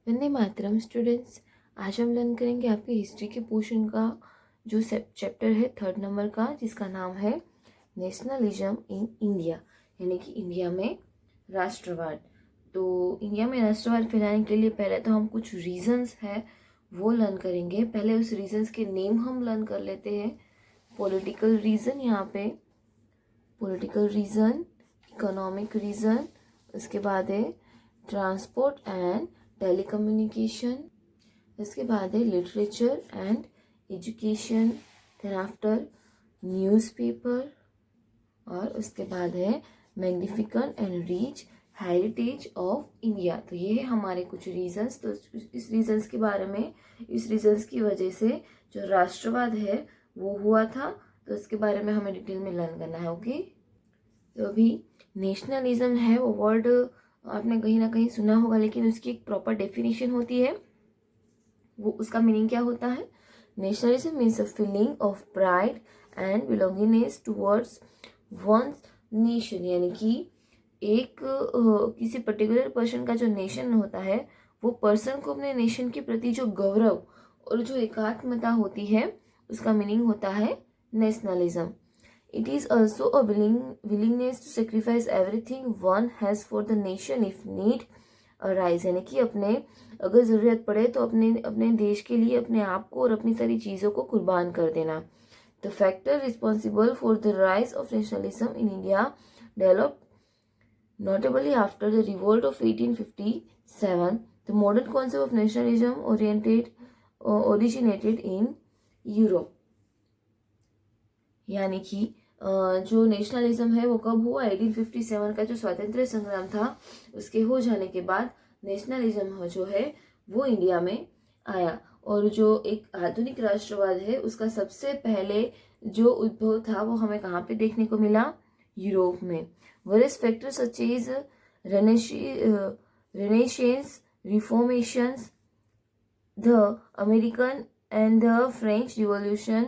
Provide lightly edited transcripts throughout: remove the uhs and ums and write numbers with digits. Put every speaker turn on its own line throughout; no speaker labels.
Vande Mataram students. आज हम learn करेंगे आपके हिस्ट्री के पोर्शन का जो चैप्टर है 3rd नंबर का, जिसका नाम है नेशनलिज्म इन इंडिया, यानी कि इंडिया में राष्ट्रवाद। तो इंडिया में राष्ट्रवाद फैलाने के लिए पहले तो हम कुछ रीजंस है वो लर्न करेंगे। पहले उस रीजंस के नेम हम लर्न कर लेते हैं। पॉलिटिकल रीजन, यहाँ पे पॉलिटिकल रीजन, इकोनॉमिक रीजन, उसके बाद है ट्रांसपोर्ट एंड टेलीकम्युनिकेशन, उसके बाद है literature and education, then after newspaper, और उसके बाद है magnificent and rich heritage of India. तो ये है हमारे कुछ रीजंस। तो इस रीजंस के बारे में, इस रीजंस की वजह से जो राष्ट्रवाद है वो हुआ था, तो इसके बारे में हमें डिटेल में लर्न करना है। ओके, तो अभी नेशनलिज्म है वो वर्ड आपने कहीं ना कहीं सुना होगा, लेकिन उसकी एक प्रॉपर डेफिनेशन होती है। वो उसका मीनिंग क्या होता है? Nationalism means a feeling of pride and belongingness towards one's nation, यानी कि एक किसी पर्टिकुलर पर्सन का जो नेशन होता है, वो पर्सन को अपने नेशन के प्रति जो गौरव और जो एकात्मता होती है, उसका मीनिंग होता है nationalism. It is also a willingness to sacrifice everything one has for the nation if need arise, यानी कि अपने अगर ज़रूरत पड़े तो अपने अपने देश के लिए अपने आप को और अपनी सारी चीज़ों को कुर्बान कर देना। The factor responsible for the rise of nationalism in India developed notably after the revolt of 1857. The modern concept of nationalism originated in Europe, यानी कि जो नेशनलिज्म है वो कब हुआ? 1857 का जो स्वतंत्र संग्राम था उसके हो जाने के बाद नेशनलिज्म जो है वो इंडिया में आया। और जो एक आधुनिक राष्ट्रवाद है उसका सबसे पहले जो उद्भव था वो हमें कहाँ पे देखने को मिला? यूरोप में। Various factors such as Renaissance, reformations, the American and the French revolution,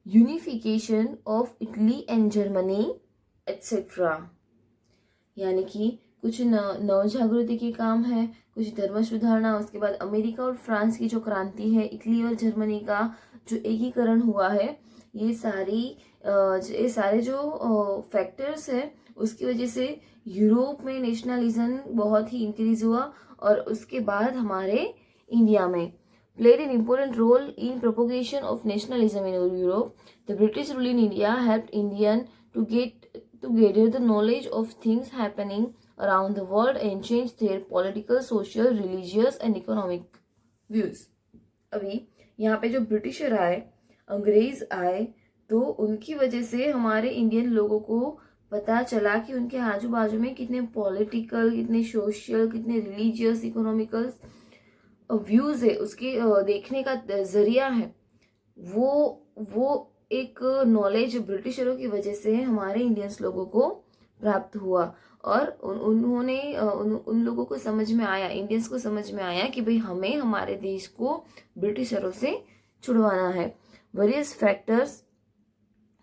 unification of Italy and Germany etcetera, यानी कि कुछ नव जागृति के काम है, कुछ धर्म सुधारना, उसके बाद अमेरिका और फ्रांस की जो क्रांति है, इटली और जर्मनी का जो एकीकरण हुआ है, ये सारे जो फैक्टर्स है उसकी वजह से यूरोप में नेशनलिज्म बहुत ही इंक्रीज हुआ। और उसके बाद हमारे इंडिया में played an important role in propagation of nationalism in Europe. The British rule in India helped Indian to gather the knowledge of things happening around the world and change their political, social, religious and economic views. अभी यहाँ पे जो britisher आए, अंग्रेज आए, तो उनकी वजह से हमारे इंडियन लोगों को पता चला कि उनके आजू बाजू में कितने पॉलिटिकल, कितने सोशल, कितने रिलीजियस, इकोनॉमिकल व्यूज है, उसके देखने का जरिया है, वो एक नॉलेज ब्रिटिशरों की वजह से हमारे इंडियंस लोगों को प्राप्त हुआ। और उन्होंने उन लोगों को समझ में आया, इंडियंस को समझ में आया कि भाई हमें हमारे देश को ब्रिटिशरों से छुड़वाना है। Various factors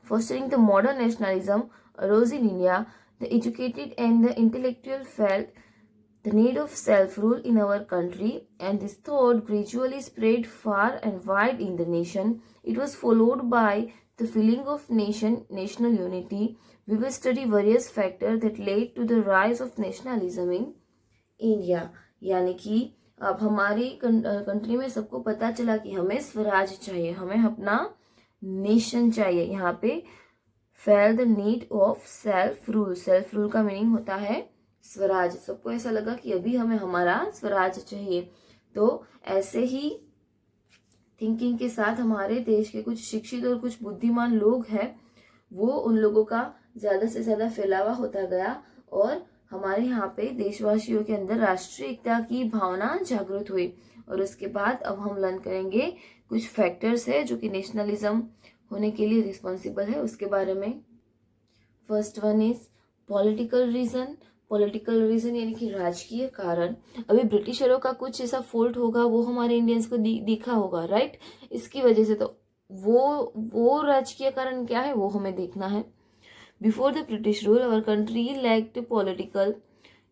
fostering the modern nationalism arose in India. The educated and the intellectual felt the need of self-rule in our country, and this thought gradually spread far and wide in the nation. It was followed by the feeling of national unity. We will study various factors that led to the rise of nationalism in India. यानी कि अब हमारी country में सबको पता चला कि हमें स्वराज चाहिए, हमें अपना नेशन चाहिए। यहाँ पे fail the need of self rule, self rule का मीनिंग होता है स्वराज। सबको ऐसा लगा कि अभी हमें हमारा स्वराज चाहिए। तो ऐसे ही थिंकिंग के साथ हमारे देश के कुछ शिक्षित और कुछ बुद्धिमान लोग हैं, वो उन लोगों का ज्यादा से ज्यादा फैलावा होता गया और हमारे यहाँ पे देशवासियों के अंदर राष्ट्रीय एकता की भावना जागृत हुई। और उसके बाद अब हम लर्न करेंगे कुछ फैक्टर्स है जो कि नेशनलिज्म होने के लिए रिस्पॉन्सिबल है, उसके बारे में। First one is political reason. Political reason यानी कि राजकीय कारण। अभी ब्रिटिशरों का कुछ ऐसा फॉल्ट होगा वो हमारे इंडियंस को दिखा होगा, राइट? इसकी वजह से तो वो राजकीय कारण क्या है वो हमें देखना है। Before the British rule our country lacked political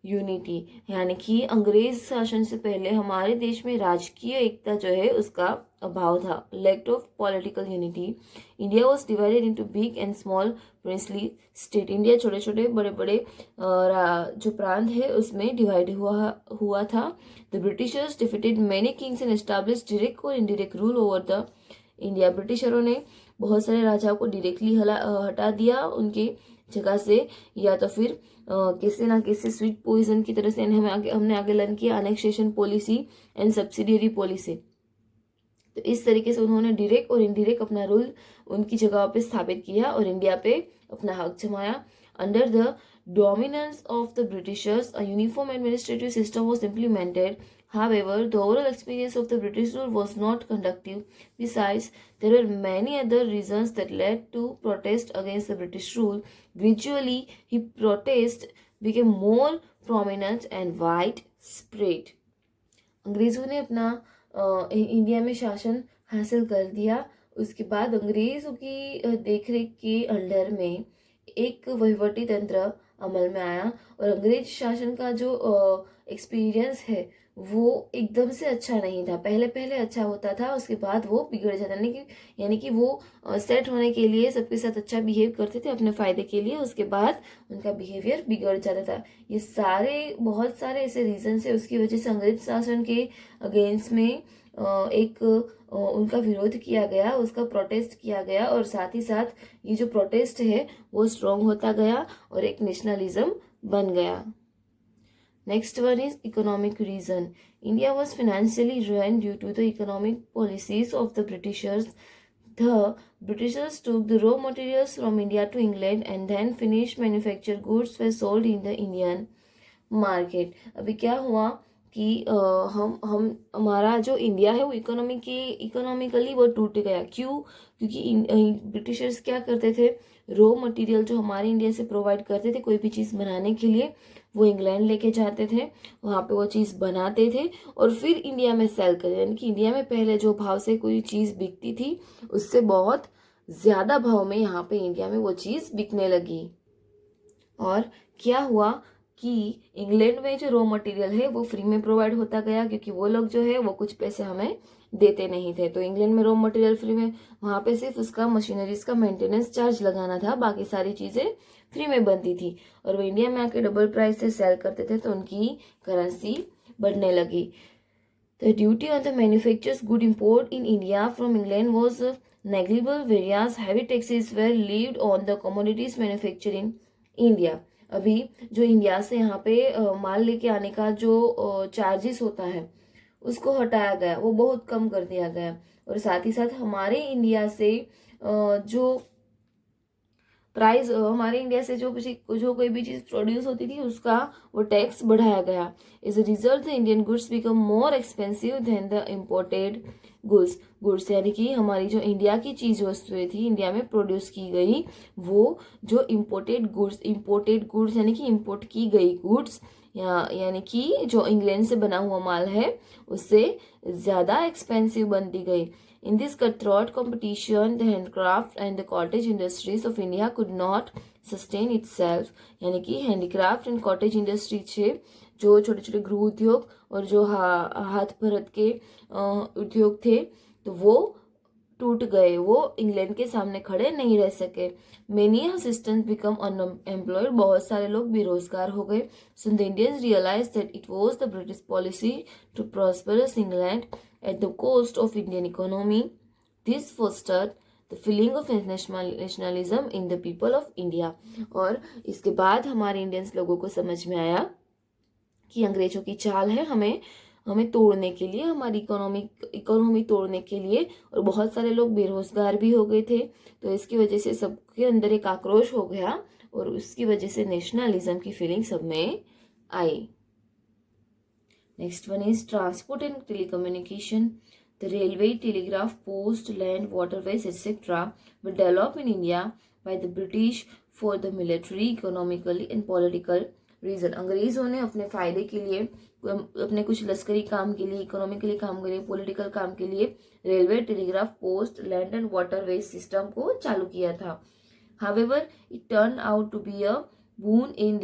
unity, यानी कि अंग्रेज शासन से पहले हमारे देश में राजकीय एकता जो है उसका अभाव था, lack of political unity. India was divided into big and small princely state. India छोटे छोटे बड़े बड़े जो प्रांत है उसमें डिवाइड हुआ था। The Britishers defeated many kings and established direct और indirect rule over the India. ब्रिटिशरों ने बहुत सारे राजाओं को डायरेक्टली हटा दिया उनके जगह से, या तो फिर कैसे ना कैसे स्वीट पॉइजन की तरह से हमने आगे लर्न किया annexation policy and subsidiary policy. तो इस तरीके से उन्होंने डायरेक्ट और इनडायरेक्ट अपना रूल उनकी जगह पे स्थापित किया और इंडिया पे अपना हक जमाया। Under the dominance of the Britishers, a uniform administrative system was implemented. However, the overall experience of the British rule was not conducive. Besides, there were many other reasons that led to protest against the British rule. Gradually, his protest became more prominent and widespread. अंग्रेज़ों ने अपना India में शासन हासिल कर दिया। उसके बाद अंग्रेज़ों की देखरेख के अंडर में एक वहीवटी तंत्र अमल में आया और अंग्रेज शासन का जो एक्सपीरियंस है वो एकदम से अच्छा नहीं था। पहले पहले अच्छा होता था, उसके बाद वो बिगड़ जाता, यानी कि वो सेट होने के लिए सबके साथ अच्छा बिहेव करते थे अपने फ़ायदे के लिए, उसके बाद उनका बिहेवियर बिगड़ जाता था। ये बहुत सारे ऐसे रीजन है, उसकी वजह से अंग्रेज शासन के अगेंस्ट में एक उनका विरोध किया गया, उसका प्रोटेस्ट किया गया और साथ ही साथ ये जो प्रोटेस्ट है वो स्ट्रॉन्ग होता गया और एक नेशनलिज्म बन गया। Next one is economic reason. India was financially ruined due to the economic policies of the Britishers. The Britishers took the raw materials from India to England and then finished manufactured goods were sold in the Indian market. अभी क्या हुआ कि हम हमारा जो India है वो economically वो टूट गया। क्यों? क्योंकि ब्रिटिशर्स क्या करते थे, रॉ मटेरियल जो हमारे इंडिया से प्रोवाइड करते थे कोई भी चीज़ बनाने के लिए, वो इंग्लैंड लेके जाते थे, वहाँ पे वो चीज़ बनाते थे और फिर इंडिया में सेल करते, यानी कि इंडिया में पहले जो भाव से कोई चीज़ बिकती थी उससे बहुत ज़्यादा भाव में यहाँ पे इंडिया में वो चीज़ बिकने लगी। और क्या हुआ कि इंग्लैंड में जो रॉ मटेरियल है वो फ्री में प्रोवाइड होता गया, क्योंकि वो लोग जो है वो कुछ पैसे हमें देते नहीं थे। तो इंग्लैंड में रॉ मटेरियल फ्री में, वहाँ पे सिर्फ उसका मशीनरीज का मेंटेनेंस चार्ज लगाना था, बाकी सारी चीज़ें फ्री में बनती थी और वो इंडिया में आके डबल प्राइस से सेल करते थे, तो उनकी करेंसी बढ़ने लगी। The duty on the manufactures good import in India from England was negligible, various heavy taxes were levied on the commodities manufacture in India. अभी जो इंडिया से यहाँ पे माल लेके आने का जो चार्जेस होता है उसको हटाया गया, वो बहुत कम कर दिया गया और साथ ही साथ हमारे इंडिया से जो प्राइस, हमारे इंडिया से जो कोई भी चीज़ प्रोड्यूस होती थी उसका वो टैक्स बढ़ाया गया। As a result the Indian goods become more expensive than the imported goods, यानी कि हमारी जो इंडिया की चीज़ वस्तुएं थी इंडिया में प्रोड्यूस की गई, वो जो इम्पोर्टेड गुड्स यानी कि इम्पोर्ट की गई गुड्स यानी कि जो इंग्लैंड से बना हुआ माल है उससे ज़्यादा एक्सपेंसिव बनती गई। In this cutthroat competition, the handicraft and the cottage industries of India could not sustain itself. यानी कि हैंडीक्राफ्ट एंड कॉटेज इंडस्ट्री से जो छोटे छोटे गृह उद्योग और जो हाथ भरत के उद्योग थे तो वो टूट गए, वो इंग्लैंड के सामने खड़े नहीं रह सके। मेनी असिस्टेंट बिकम अनएम्प्लॉयड, बहुत सारे लोग बेरोजगार हो गए। So the Indians realise that it was the British policy to prosperous England at the cost of Indian economy. This fostered the feeling of nationalism in the people of India. और इसके बाद हमारे इंडियंस लोगों को समझ में आया कि अंग्रेजों की चाल है हमें तोड़ने के लिए, हमारी इकोनॉमी तोड़ने के लिए, और बहुत सारे लोग बेरोजगार भी हो गए थे। तो इसकी वजह से सबके अंदर एक आक्रोश हो गया और उसकी वजह से नेशनलिज्म की फीलिंग सब में आई। Next one is transport and telecommunication. The railway, telegraph, post, land, waterways, etc. were developed in India by the British for the military, economically and political reason. अंग्रेजों ने अपने फायदे के लिए, अपने कुछ लश्करी काम के लिए, इकोनॉमिकली काम के लिए, पॉलिटिकल काम के लिए railway, telegraph, post, land and waterways system को चालू किया था। However, it turned out to be a boon in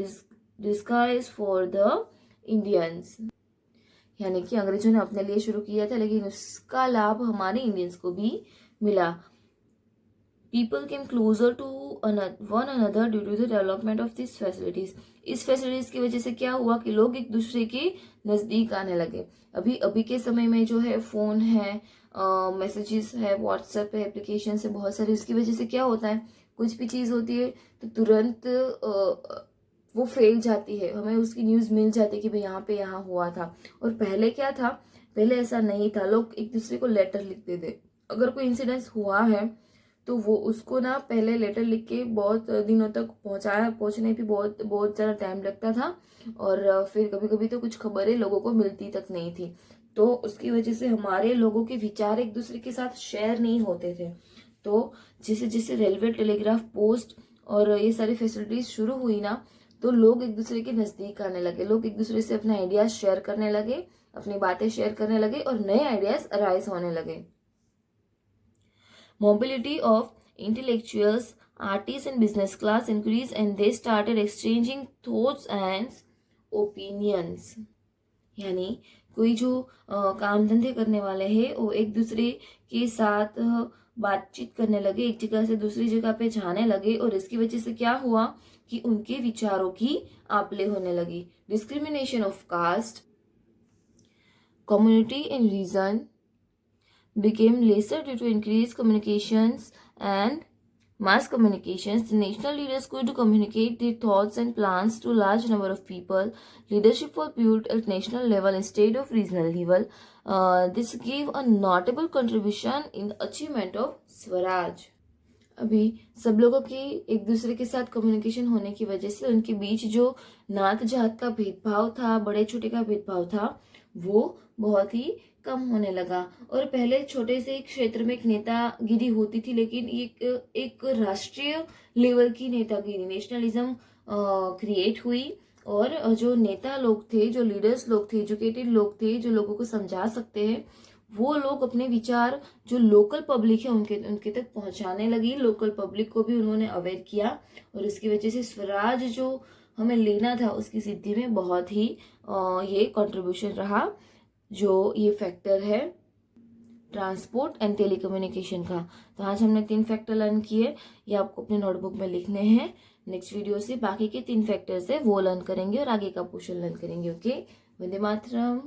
disguise for the Indians. यानी कि अंग्रेजों ने अपने लिए शुरू किया था, लेकिन उसका लाभ हमारे इंडियंस को भी मिला। People came closer to one another due to the development of these facilities. इस फैसिलिटीज की वजह से क्या हुआ कि लोग एक दूसरे के नजदीक आने लगे। अभी के समय में जो है फोन है, मैसेजेस है, व्हाट्सएप है, एप्लीकेशन है बहुत सारी, उसकी वजह से क्या होता है, कुछ भी चीज होती है तो तुरंत वो फैल जाती है, हमें उसकी न्यूज मिल जाती है कि भाई यहाँ पे यहाँ हुआ था। और पहले क्या था, पहले ऐसा नहीं था, लोग एक दूसरे को लेटर लिखते थे। अगर कोई इंसिडेंस हुआ है तो वो उसको ना पहले लेटर लिख के बहुत दिनों तक पहुंचने भी बहुत बहुत ज़्यादा टाइम लगता था, और फिर कभी कभी तो कुछ खबरें लोगों को मिलती तक नहीं थी। तो उसकी वजह से हमारे लोगों के विचार एक दूसरे के साथ शेयर नहीं होते थे। तो जैसे जैसे रेलवे, टेलीग्राफ, पोस्ट और ये सारी फैसिलिटीज शुरू हुई ना, तो लोग एक दूसरे के नजदीक आने लगे, लोग एक दूसरे से अपने आइडियाज शेयर करने लगे, अपनी बातें शेयर करने लगे और नए आइडियाज अराइज होने लगे। Mobility of intellectuals, artists and business class increased and they started exchanging thoughts and opinions. यानी कोई जो काम धंधे करने वाले हैं वो एक दूसरे के साथ बातचीत करने लगे, एक जगह से दूसरी जगह पे जाने लगे, और इसकी वजह से क्या हुआ कि उनके विचारों की आपले होने लगी। Discrimination of caste, community and region became lesser due to increased communications and mass communications. The national leaders could communicate their thoughts and plans to a large number of people. Leadership was built at national level instead of regional level. This gave a notable contribution in the achievement of Swaraj. अभी सब लोगों की एक दूसरे के साथ communication होने की वजह से उनके बीच जो नात जात का भेदभाव था, बड़े छोटे का भेदभाव था, वो बहुत ही कम होने लगा। और पहले छोटे से क्षेत्र में एक नेतागिरी होती थी, लेकिन एक राष्ट्रीय लेवल की नेतागिरी, नेशनलिज्म क्रिएट हुई, और जो नेता लोग थे, जो लीडर्स लोग थे, एजुकेटेड लोग थे, जो लोगों को समझा सकते हैं, वो लोग अपने विचार जो लोकल पब्लिक है उनके तक पहुंचाने लगी। लोकल पब्लिक को भी उन्होंने अवेयर किया, और इसकी वजह से स्वराज जो हमें लेना था उसकी सिद्धि में बहुत ही ये कंट्रीब्यूशन रहा, जो ये फैक्टर है ट्रांसपोर्ट एंड टेलीकम्युनिकेशन का। तो आज हमने 3 फैक्टर लर्न किए, ये आपको अपने नोटबुक में लिखने हैं। नेक्स्ट वीडियो से बाकी के 3 फैक्टर्स है वो लर्न करेंगे और आगे का पोर्शन लर्न करेंगे। ओके, वंदे मातरम।